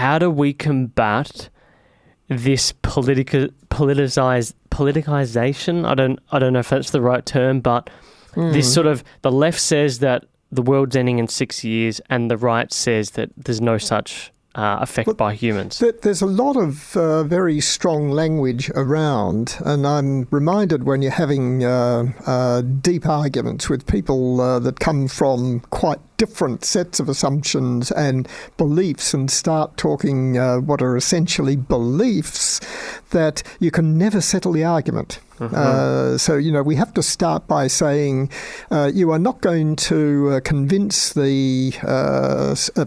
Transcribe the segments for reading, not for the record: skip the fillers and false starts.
how do we combat this politicization? I don't know if that's the right term, but this sort of, the left says that the world's ending in 6 years, and the right says that there's no such effect by humans. There's a lot of very strong language around, and I'm reminded when you're having deep arguments with people that come from quite different sets of assumptions and beliefs, and start talking what are essentially beliefs, that you can never settle the argument. So, we have to start by saying you are not going to convince the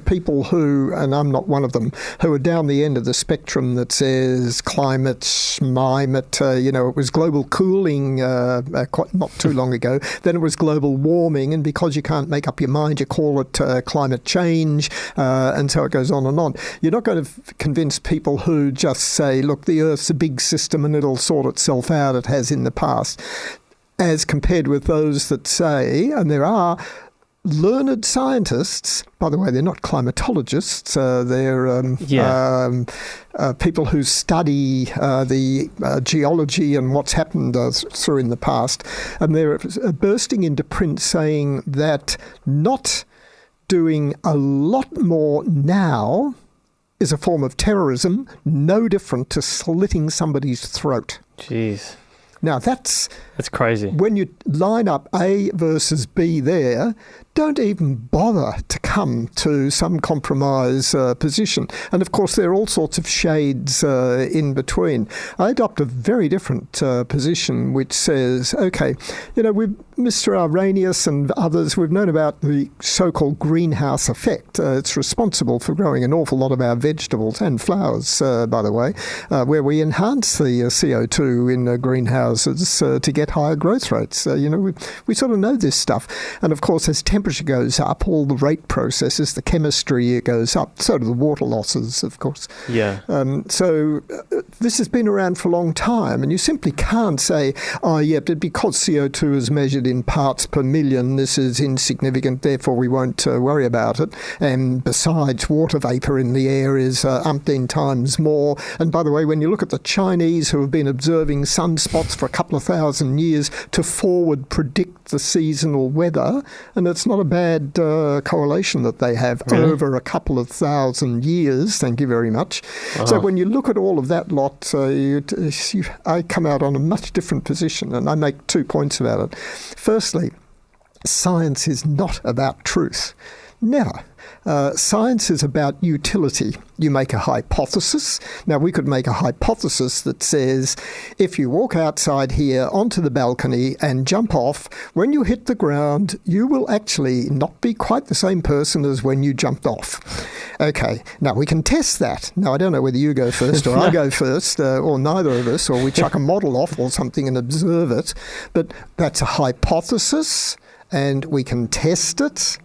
people who, and I'm not one of them, who are down the end of the spectrum that says climate, it was global cooling not too long ago, then it was global warming, and because you can't make up your mind, you call it climate change, and so it goes on and on. You're not going to convince people who just say, look, the Earth's a big system and it'll sort itself out. It has in the past, as compared with those that say, and there are learned scientists, by the way, they're not climatologists, they're people who study the geology and what's happened through in the past, and they're bursting into print saying that not doing a lot more now is a form of terrorism, no different to slitting somebody's throat. Jeez. Now, that's crazy. When you line up A versus B there, don't even bother to come to some compromise position. And, of course, there are all sorts of shades in between. I adopt a very different position which says, OK, Mr. Arrhenius and others, we've known about the so-called greenhouse effect. It's responsible for growing an awful lot of our vegetables and flowers, by the way, where we enhance the CO2 in greenhouses to get higher growth rates. We sort of know this stuff. And, of course, as temperature goes up, all the rate processes, the chemistry goes up, so do the water losses, of course. Yeah. So this has been around for a long time, and you simply can't say, but because CO2 is measured in parts per million, this is insignificant, therefore we won't worry about it. And besides, water vapour in the air is umpteen times more. And by the way, when you look at the Chinese, who have been observing sunspots for a couple of thousand years to forward predict the seasonal weather, and it's not a bad correlation that they have over a couple of thousand years, thank you very much. So when you look at all of that lot, I come out on a much different position, and I make 2 points about it. Firstly, science is not about truth. Never. Science is about utility. You make a hypothesis. Now, we could make a hypothesis that says, if you walk outside here onto the balcony and jump off, when you hit the ground, you will actually not be quite the same person as when you jumped off. Okay, now we can test that. Now, I don't know whether you go first or I go first, or neither of us, or we chuck a model off or something and observe it. But that's a hypothesis, and we can test it.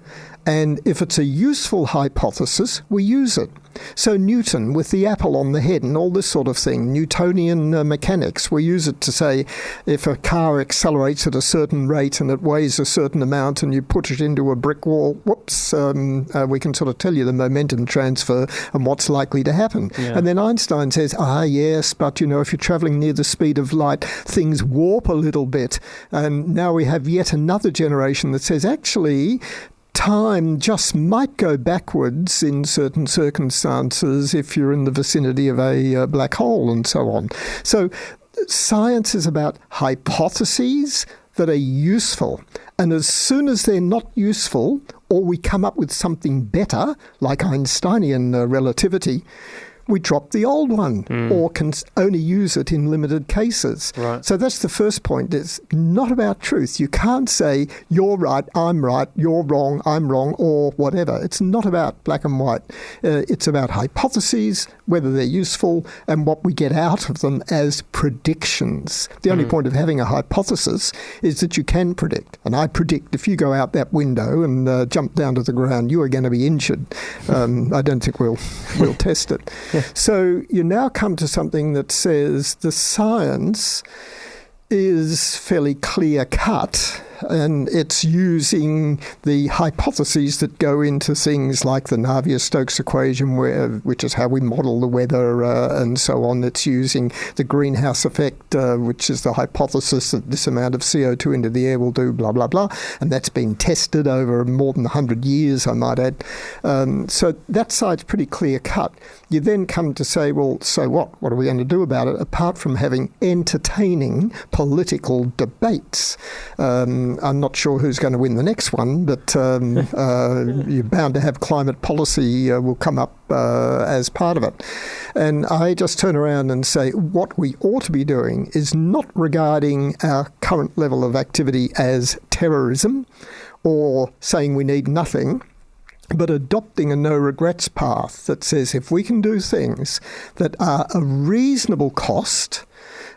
And if it's a useful hypothesis, we use it. So Newton with the apple on the head and all this sort of thing, Newtonian mechanics, we use it to say if a car accelerates at a certain rate and it weighs a certain amount and you put it into a brick wall, we can sort of tell you the momentum transfer and what's likely to happen. Yeah. And then Einstein says, yes, but if you're traveling near the speed of light, things warp a little bit. And now we have yet another generation that says, actually, time just might go backwards in certain circumstances if you're in the vicinity of a black hole and so on. So science is about hypotheses that are useful. And as soon as they're not useful, or we come up with something better, like Einsteinian relativity, we drop the old one or can only use it in limited cases. Right. So that's the first point. It's not about truth. You can't say, you're right, I'm right, you're wrong, I'm wrong, or whatever. It's not about black and white. It's about hypotheses, whether they're useful, and what we get out of them as predictions. The only point of having a hypothesis is that you can predict. And I predict if you go out that window and jump down to the ground, you are going to be injured. I don't think we'll test it. Yeah. So you now come to something that says the science is fairly clear-cut. and it's using the hypotheses that go into things like the Navier-Stokes equation, which is how we model the weather and so on. It's using the greenhouse effect, which is the hypothesis that this amount of CO2 into the air will do blah, blah, blah. And that's been tested over more than 100 years, I might add. So that side's pretty clear cut. You then come to say, well, so what? What are we going to do about it, apart from having entertaining political debates? I'm not sure who's going to win the next one, but you're bound to have climate policy will come up as part of it. And I just turn around and say what we ought to be doing is not regarding our current level of activity as terrorism or saying we need nothing, but adopting a no-regrets path that says if we can do things that are a reasonable cost,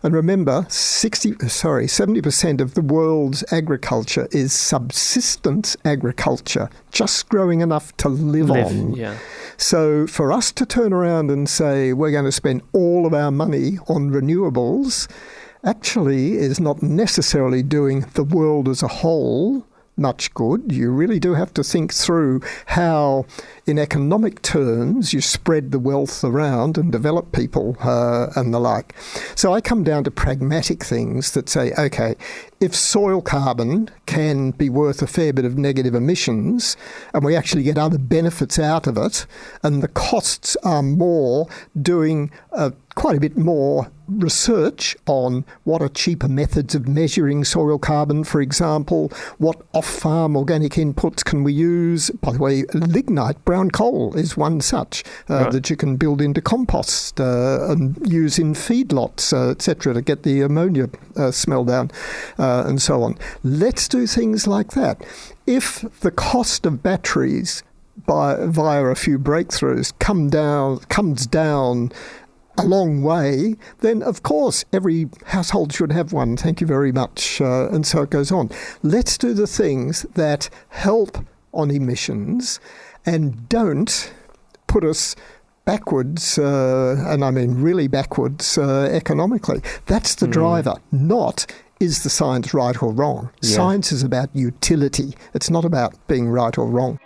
and remember, 70% of the world's agriculture is subsistence agriculture, just growing enough to live on. Yeah. So for us to turn around and say we're going to spend all of our money on renewables actually is not necessarily doing the world as a whole much good. You really do have to think through how, in economic terms, you spread the wealth around and develop people and the like. So I come down to pragmatic things that say, okay, if soil carbon can be worth a fair bit of negative emissions and we actually get other benefits out of it, and the costs are more doing quite a bit more research on what are cheaper methods of measuring soil carbon, for example, what off-farm organic inputs can we use. By the way, lignite, brown coal, is one such that you can build into compost and use in feedlots, etc., to get the ammonia smell down and so on. Let's do things like that. If the cost of batteries via a few breakthroughs comes down a long way, then of course every household should have one. Thank you very much. And so it goes on. Let's do the things that help on emissions and don't put us backwards, and I mean really backwards economically. That's the driver, not is the science right or wrong. Yeah. Science is about utility. It's not about being right or wrong.